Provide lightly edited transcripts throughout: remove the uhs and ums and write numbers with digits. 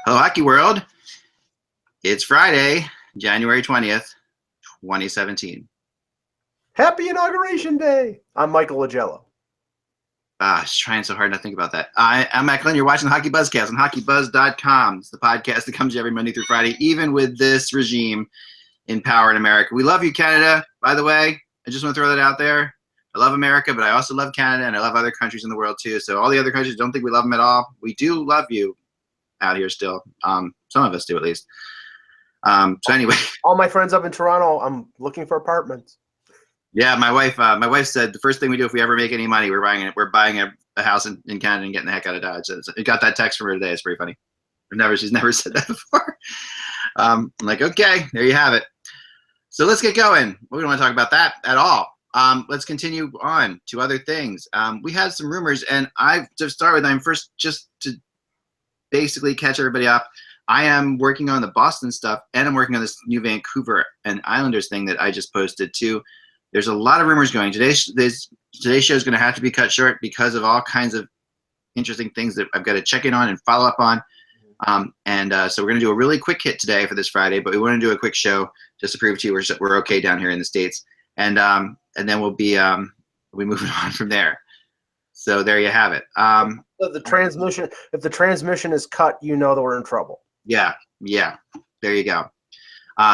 Hello, Hockey World. It's Friday, January 20th, 2017. Happy Inauguration Day! I'm Michael Lagello. I was trying so hard not to think about that. I'm Matt Glenn. You're watching the HockeyBuzzcast on HockeyBuzz.com. It's the podcast that comes to you every Monday through Friday, even with this regime in power in America. We love you, Canada, by the way. I just want to throw that out there. I love America, but I also love Canada, and I love other countries in the world, too. So all the other countries don't think we love them at all. We do love you out here still. Some of us do, at least. So anyway. All my friends up in Toronto, I'm looking for apartments. Yeah, my wife said the first thing we do if we ever make any money, we're buying a house in Canada and getting the heck out of Dodge. So it got that text from her today. It's pretty funny. She's never said that before. I'm like, okay, there you have it. So let's get going. We don't want to talk about that at all. Let's continue on to other things. We had some rumors, and to start with, I'm first just to basically catch everybody up. I am working on the Boston stuff, and I'm working on this new Vancouver and Islanders thing that I just posted too. There's a lot of rumors going. Today's show is going to have to be cut short because of all kinds of interesting things that I've got to check in on and follow up on. So we're going to do a really quick hit today for this Friday, but we want to do a quick show just to prove to you we're okay down here in the States. And then we'll be moving on from there. So there you have it. So if the transmission is cut, you know that we're in trouble. Yeah. There you go.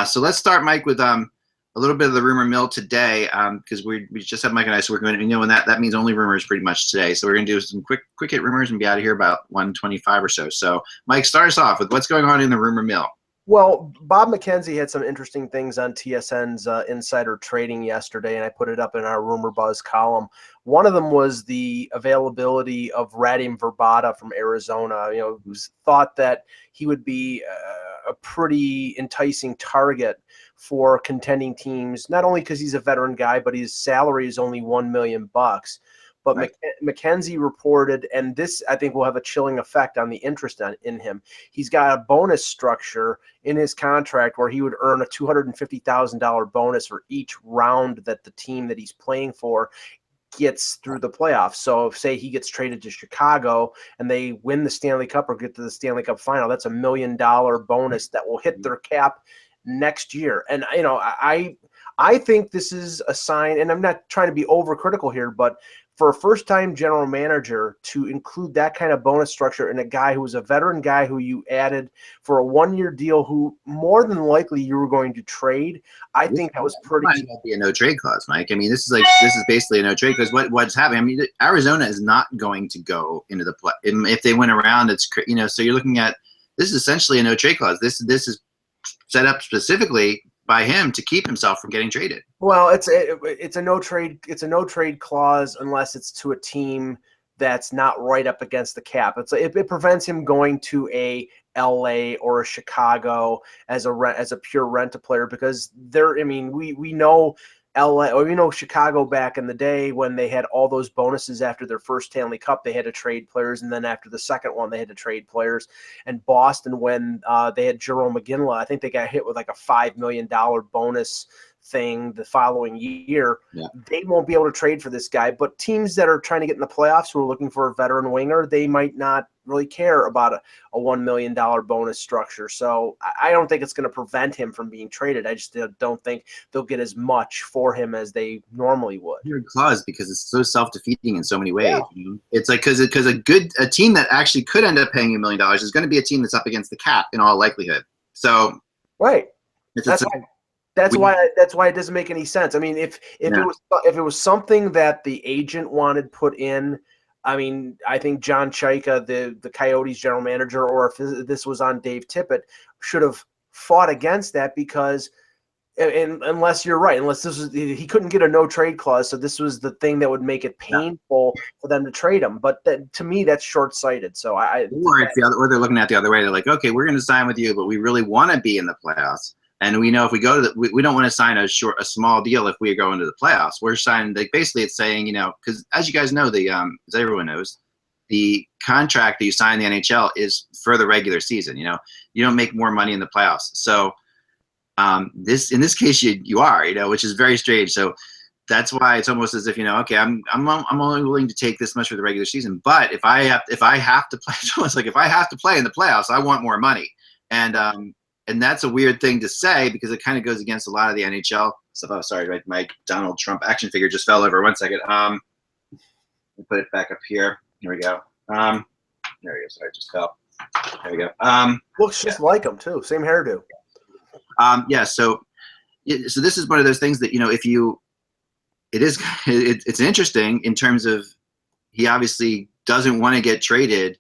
So let's start, Mike, with a little bit of the rumor mill today, because we just have Mike and I, so we're going to, and that means only rumors pretty much today. So we're going to do some quick hit rumors and be out of here about 1:25 or so. So Mike, start us off with what's going on in the rumor mill. Well, Bob McKenzie had some interesting things on TSN's Insider Trading yesterday, and I put it up in our Rumor Buzz column. One of them was the availability of Radim Vrbata from Arizona. It was thought that he would be a pretty enticing target for contending teams, not only because he's a veteran guy, but his salary is only $1 million. But right. McKenzie reported, and this I think will have a chilling effect on the interest in him. He's got a bonus structure in his contract where he would earn a $250,000 bonus for each round that the team that he's playing for gets through the playoffs. So if, say, he gets traded to Chicago and they win the Stanley Cup or get to the Stanley Cup final, that's $1 million bonus that will hit their cap next year. And I think this is a sign, and I'm not trying to be overcritical here, but for a first-time general manager to include that kind of bonus structure in a guy who was a veteran guy who you added for a one-year deal who more than likely you were going to trade, I think that was pretty. Might be a no-trade clause, Mike. I mean, this is basically a no-trade clause. What's happening? I mean, Arizona is not going to go into the play. If they went around, it's so you're looking at this is essentially a no-trade clause. This is set up specifically by him to keep himself from getting traded. Well, it's a no trade clause unless it's to a team that's not right up against the cap. It prevents him going to a LA or a Chicago as a pure rent-a player, because we know LA, or we know Chicago back in the day when they had all those bonuses after their first Stanley Cup, they had to trade players, and then after the second one, they had to trade players. And Boston, when they had Jerome McGinley, I think they got hit with like a $5 million bonus thing the following year. Yeah. They won't be able to trade for this guy, but teams that are trying to get in the playoffs who are looking for a veteran winger, they might not really care about a $1 million bonus structure. So I don't think it's going to prevent him from being traded. I just don't think they'll get as much for him as they normally would. Weird clause, because it's so self-defeating in so many ways. Yeah. It's like because a team that actually could end up paying $1 million is going to be a team that's up against the cap in all likelihood. So right, that's why it doesn't make any sense. I mean, if it was something that the agent wanted put in, I mean, I think John Chaika, the Coyotes general manager, or if this was on Dave Tippett, should have fought against that, because unless you're right, he couldn't get a no trade clause, so this was the thing that would make it painful for them to trade him. But to me, that's short sighted. So or they're looking at the other way. They're like, okay, we're going to sign with you, but we really want to be in the playoffs. And we know if we go to we don't want to sign a small deal if we go into the playoffs. We're signing, basically it's saying, because as you guys know, as everyone knows, the contract that you sign in the NHL is for the regular season. You don't make more money in the playoffs. So in this case, you are, which is very strange. So that's why it's almost as if, okay, I'm only willing to take this much for the regular season, but if I have to play, it's almost like if I have to play in the playoffs, I want more money. And that's a weird thing to say because it kind of goes against a lot of the NHL stuff. Oh, sorry, my Donald Trump action figure just fell over. 1 second. Put it back up here. Here we go. There we go. Sorry, it just fell. There we go. Looks just like him too. Same hairdo. So this is one of those things that it's interesting in terms of he obviously doesn't want to get traded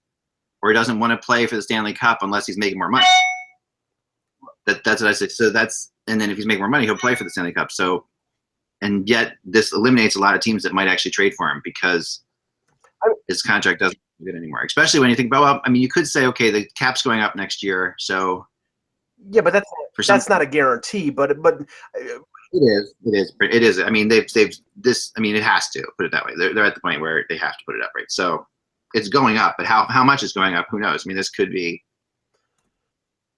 or he doesn't want to play for the Stanley Cup unless he's making more money. That's what I say. So and then if he's making more money, he'll play for the Stanley Cup. So, and yet this eliminates a lot of teams that might actually trade for him because his contract doesn't do it anymore. Especially when you think about, well, I mean, you could say, okay, the cap's going up next year, so. Yeah, but that's not a guarantee. But it is. I mean, they've this. I mean, it has to put it that way. They're at the point where they have to put it up, right? So it's going up, but how much is going up? Who knows? I mean, this could be.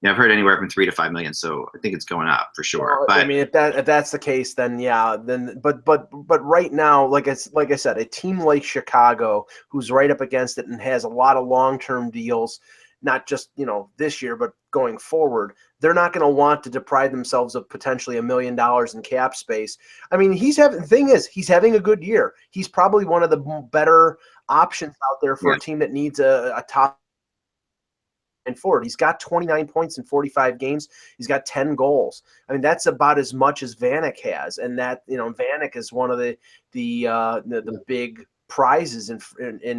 Yeah, I've heard anywhere from $3 to $5 million, so I think it's going up for sure. But I mean, if that's the case, then yeah, but right now, like I said, a team like Chicago, who's right up against it and has a lot of long-term deals, not just this year, but going forward, they're not going to want to deprive themselves of potentially $1 million in cap space. I mean, the thing is, he's having a good year. He's probably one of the better options out there for a team that needs a top. And forward, he's got 29 points in 45 games. He's got 10 goals. I mean, that's about as much as Vanek has, and that Vanek is one of the big prizes in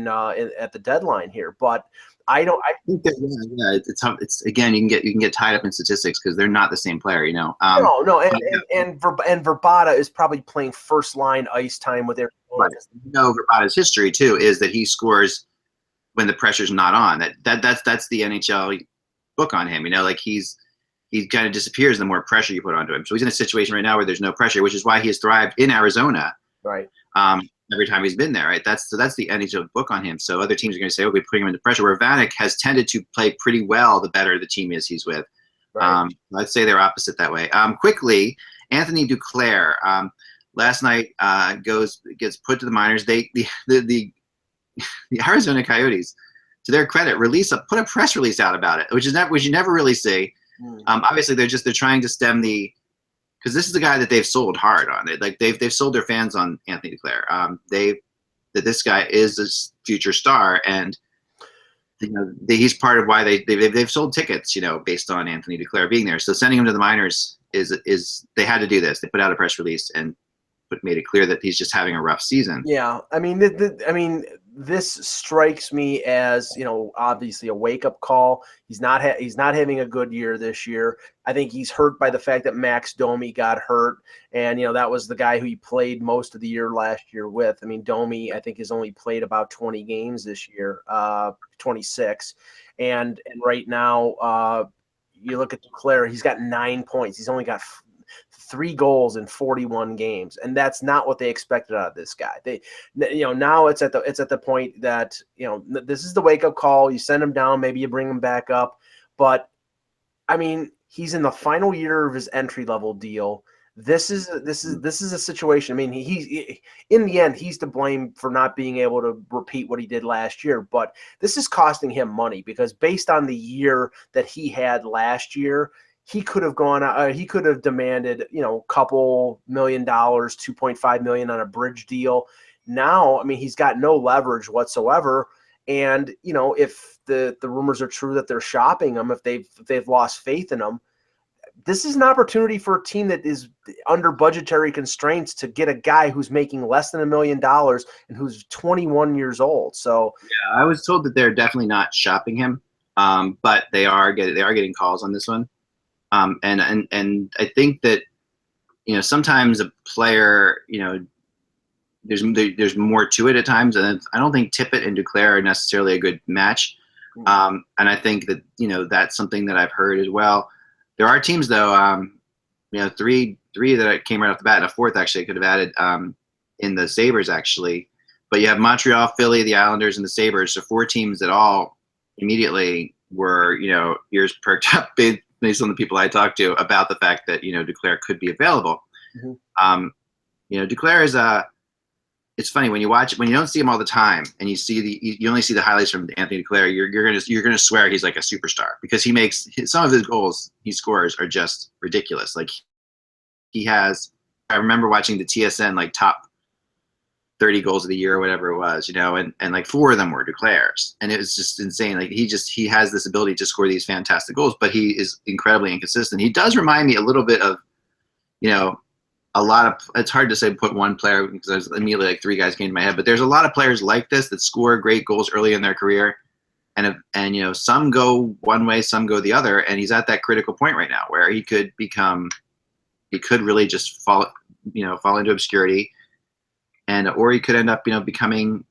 at the deadline here. But I think that it's again you can get tied up in statistics because they're not the same player, No, and Vrbata is probably playing first line ice time with their. Vrbata's history too is that he scores when the pressure's not on. That's the NHL book on him. Like he kind of disappears the more pressure you put onto him. So he's in a situation right now where there's no pressure, which is why he has thrived in Arizona. Right. Every time he's been there, right? That's the NHL book on him. So other teams are going to say, okay, putting him into pressure. Where Vanek has tended to play pretty well the better the team is he's with. Right. I'd say they're opposite that way. Quickly, Anthony Duclair last night gets put to the minors. The Arizona Coyotes, to their credit, put a press release out about it, which you never really see. Obviously, they're trying to stem because this is the guy that they've sold hard on. They've sold their fans on Anthony Duclair. That this guy is a future star, and he's part of why they've sold tickets, based on Anthony Duclair being there. So sending him to the minors is they had to do this. They put out a press release and made it clear that he's just having a rough season. Yeah, I mean, this strikes me as obviously a wake up call. He's not having a good year this year. I think he's hurt by the fact that Max Domi got hurt, and that was the guy who he played most of the year last year with. I mean, Domi I think has only played about 20 games this year, 26, and right now you look at Duclair, he's got 9 points. He's only got 3 goals in 41 games, and that's not what they expected out of this guy. Now it's at the point that this is the wake up call. You send him down, maybe you bring him back up, but I mean, he's in the final year of his entry level deal. This is a situation. I mean, he in the end he's to blame for not being able to repeat what he did last year, but this is costing him money because based on the year that he had last year, he could have gone. He could have demanded, a couple $1 million, $2.5 million on a bridge deal. Now, I mean, he's got no leverage whatsoever. And if the rumors are true that they're shopping him, if they've lost faith in him, this is an opportunity for a team that is under budgetary constraints to get a guy who's making less than $1 million and who's 21 years old. So yeah, I was told that they're definitely not shopping him, but they are getting calls on this one. And I think that sometimes a player there's more to it at times, and I don't think Tippett and Duclair are necessarily a good match. And I think that that's something that I've heard as well. There are teams though, three that came right off the bat, and a fourth actually I could have added in the Sabres actually, but you have Montreal, Philly, the Islanders, and the Sabres. So 4 teams that all immediately were ears perked up based on the people I talked to about the fact that Duclair could be available. Duclair is it's funny when you don't see him all the time and you only see the highlights from Anthony Duclair, you're gonna swear he's like a superstar because some of his goals he scores are just ridiculous. Like I remember watching the TSN like top 30 goals of the year or whatever it was, and like 4 of them were Duclair's, and it was just insane. Like he has this ability to score these fantastic goals, but he is incredibly inconsistent. He does remind me a little bit of, it's hard to say put one player because there's immediately like 3 guys came to my head, but there's a lot of players like this that score great goals early in their career, and some go one way, some go the other, and he's at that critical point right now where he could really just fall into obscurity, or he could end up becoming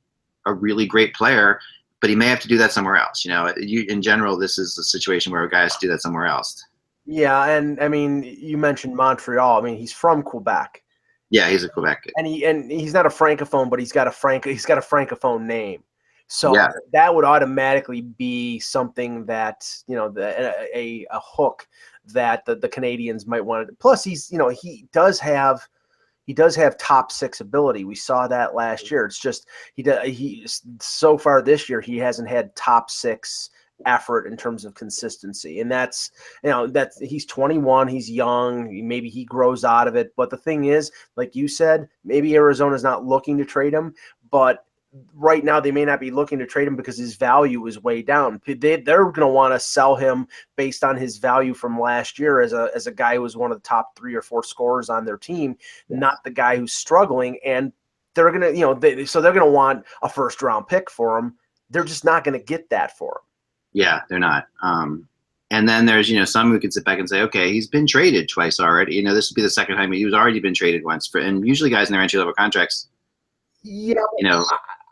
a really great player, but he may have to do that somewhere else. In general, this is a situation where a guy has to do that somewhere else. Yeah, and I mean, you mentioned Montreal. I mean, he's from Quebec. Yeah, he's a Quebec kid. And he's not a francophone, but he's got a francophone name. So that would automatically be something that, a hook that the Canadians might want to. Plus, he does have top 6 ability. We saw that last year. It's just he so far this year he hasn't had top 6 effort in terms of consistency, and that's he's 21, he's young, maybe he grows out of it. But the thing is, like you said, maybe Arizona's not looking to trade him, but right now they may not be looking to trade him because his value is way down. They're going to want to sell him based on his value from last year as a guy who was one of the top 3 or 4 scorers on their team, not the guy who's struggling. And they're going to, so they're going to want a first round pick for him. They're just not going to get that for him. Yeah, they're not. And then there's, some who can sit back and say, okay, he's been traded twice already. This would be the second time he was already been traded once. And usually guys in their entry-level contracts,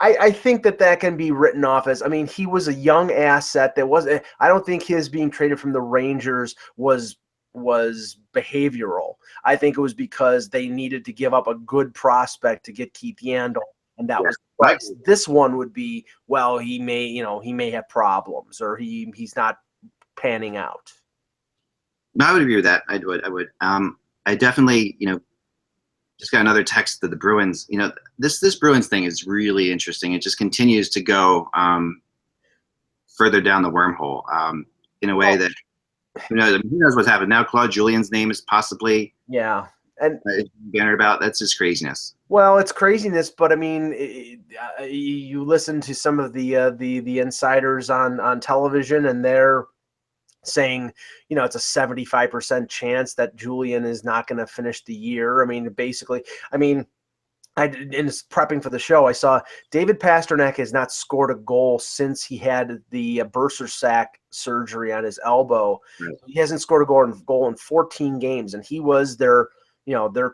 I think that can be written off as, I mean, he was a young asset. I don't think his being traded from the Rangers was behavioral. I think it was because they needed to give up a good prospect to get Keith Yandel, and that was the price. This one would be, well, he may have problems, or he's not panning out. No, I would agree with that. I would. I definitely, just got another text that the Bruins, this Bruins thing is really interesting. It just continues to go further down the wormhole in a way that who knows what's happened. Now Claude Julien's name is possibly and bannered about. That's just craziness. Well, it's craziness, but I mean, you listen to some of the insiders on television, and they're saying, it's a 75% chance that Julien is not going to finish the year. I mean, basically, in prepping for the show, I saw David Pastrnak has not scored a goal since he had the bursa sac surgery on his elbow. Right. He hasn't scored a goal in 14 games, and he was their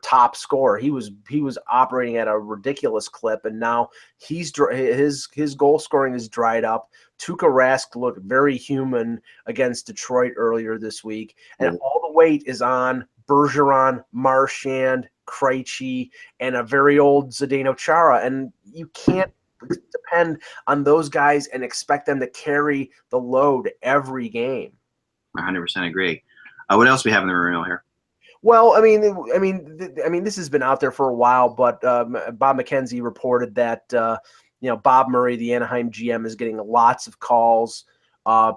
top scorer. He was operating at a ridiculous clip, and now his goal scoring is dried up. Tuukka Rask looked very human against Detroit earlier this week, and all the weight is on Bergeron, Marchand, Krejci, and a very old Zdeno Chara, and you can't depend on those guys and expect them to carry the load every game. 100% agree. What else we have in the rumor here? Well, I mean, this has been out there for a while, but Bob McKenzie reported that Bob Murray, the Anaheim GM, is getting lots of calls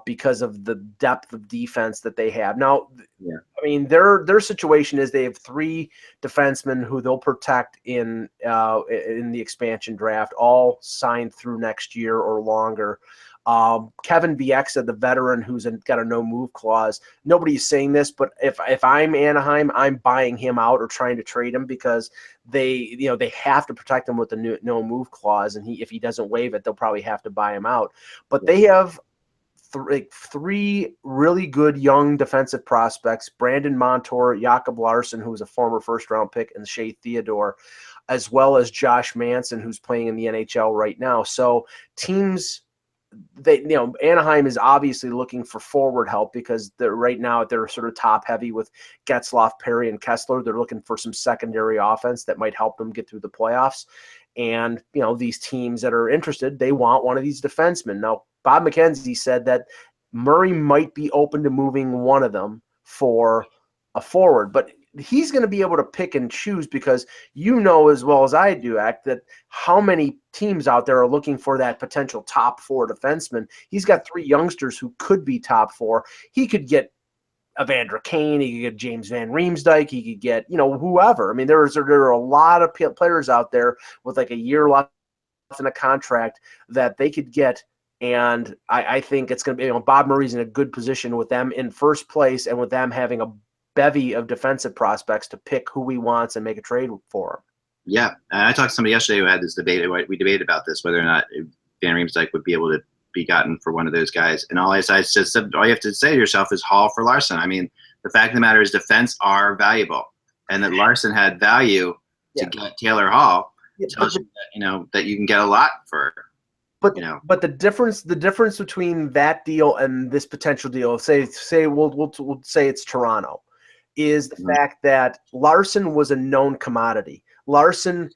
because of the depth of defense that they have. Now, I mean, their situation is they have 3 defensemen who they'll protect in the expansion draft, all signed through next year or longer. Kevin Bieksa, the veteran who's got a no-move clause. Nobody's saying this, but if I'm Anaheim, I'm buying him out or trying to trade him because they have to protect him with the no-move clause, and if he doesn't waive it, they'll probably have to buy him out. But they have 3 really good young defensive prospects: Brandon Montour, Jakob Larson, who was a former first-round pick, and Shea Theodore, as well as Josh Manson, who's playing in the NHL right now. So teams. Anaheim is obviously looking for forward help because right now they're sort of top heavy with Getzlaf, Perry, and Kessler. They're looking for some secondary offense that might help them get through the playoffs. And, these teams that are interested, they want one of these defensemen. Now, Bob McKenzie said that Murray might be open to moving one of them for a forward, but he's going to be able to pick and choose, because you know as well as I do, that how many teams out there are looking for that potential top 4 defenseman. He's got 3 youngsters who could be top 4. He could get Evander Kane, he could get James Van Riemsdyk, he could get, whoever. I mean, there are a lot of players out there with like a year left in a contract that they could get. And I think it's going to be, Bob Murray's in a good position with them in first place and with them having a bevy of defensive prospects to pick who he wants and make a trade for him. Yeah. And I talked to somebody yesterday who had this debate. We debated about this, whether or not Van Riemsdyk would be able to be gotten for one of those guys. And all you have to say to yourself is Hall for Larson. I mean, the fact of the matter is defense are valuable, and that Larson had value to get Taylor Hall tells you that you can get a lot for. But the difference between that deal and this potential deal, say we'll say it's Toronto, is the fact that Larson was a known commodity. Larson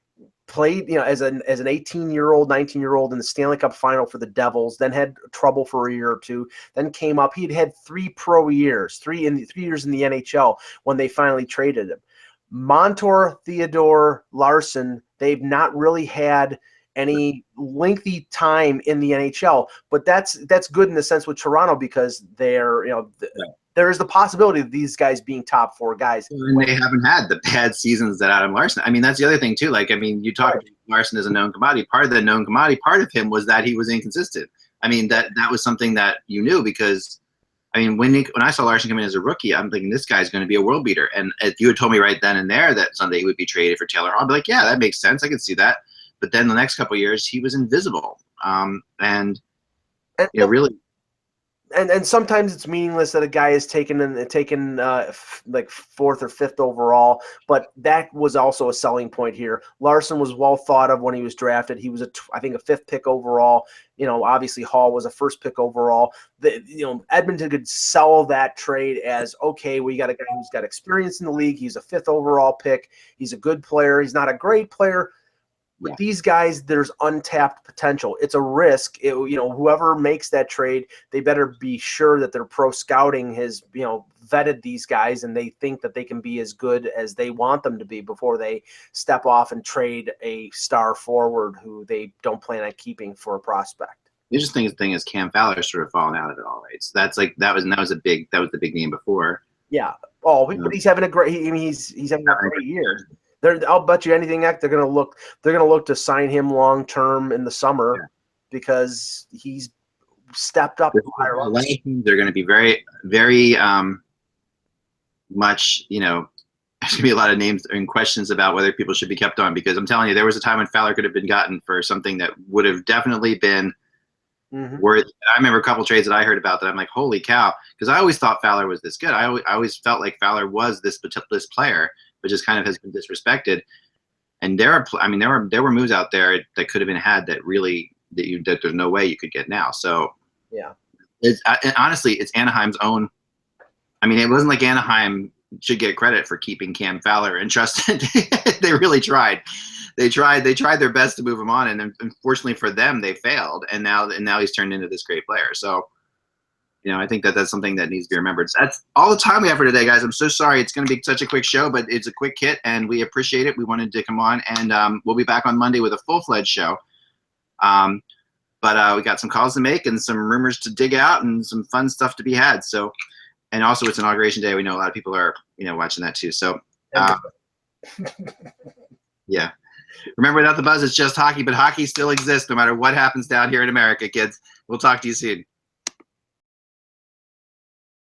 played, as an 18-year-old, 19-year-old in the Stanley Cup final for the Devils, then had trouble for a year or two, then came up. He'd had 3 pro years, 3 years in the NHL when they finally traded him. Montour, Theodore, Larson, they've not really had any lengthy time in the NHL, but that's good in the sense with Toronto, because they're, there is the possibility of these guys being top 4 guys. And they haven't had the bad seasons that Adam Larson. I mean, that's the other thing too. Like, I mean, you talk about Larson as a known commodity. Part of the known commodity, part of him was that he was inconsistent. I mean, that was something that you knew, because I mean, when I saw Larson come in as a rookie, I'm thinking this guy's going to be a world beater. And if you had told me right then and there that someday he would be traded for Taylor, I'd be like, yeah, that makes sense. I can see that. But then the next couple of years, he was invisible, and really. And sometimes it's meaningless that a guy is taken like 4th or 5th overall, but that was also a selling point here. Larson was well thought of when he was drafted. He was I think a 5th pick overall. Obviously Hall was a 1st pick overall. Edmonton could sell that trade as, okay, we got a guy who's got experience in the league. He's a 5th overall pick. He's a good player. He's not a great player. With these guys, there's untapped potential. It's a risk. Whoever makes that trade, they better be sure that their pro scouting has, vetted these guys, and they think that they can be as good as they want them to be before they step off and trade a star forward who they don't plan on keeping for a prospect. The interesting thing is Cam Fowler sort of fallen out of it all, right? So that's like that was the big name before. Yeah. Oh, but he's having a great. He's having a great year. I'll bet you anything that they're going to look to sign him long term in the summer, because he's stepped up. They're going to be very, very much. There's going to be a lot of names and questions about whether people should be kept on, because I'm telling you, there was a time when Fowler could have been gotten for something that would have definitely been worth. I remember a couple trades that I heard about that I'm like, holy cow, because I always thought Fowler was this good. I always felt like Fowler was this player, but just kind of has been disrespected. And there were moves out there that could have been had that really that there's no way you could get now. So honestly, it's Anaheim's own. I mean, it wasn't like Anaheim should get credit for keeping Cam Fowler and trusted. They really tried. They tried their best to move him on, and unfortunately for them, they failed. And now he's turned into this great player. So. I think that's something that needs to be remembered. So that's all the time we have for today, guys. I'm so sorry. It's going to be such a quick show, but it's a quick hit, and we appreciate it. We wanted to come on, and we'll be back on Monday with a full-fledged show. But we got some calls to make and some rumors to dig out and some fun stuff to be had. So, and also it's Inauguration Day. We know a lot of people are, watching that too. So, yeah. Remember, without the buzz, it's just hockey, but hockey still exists no matter what happens down here in America, kids. We'll talk to you soon.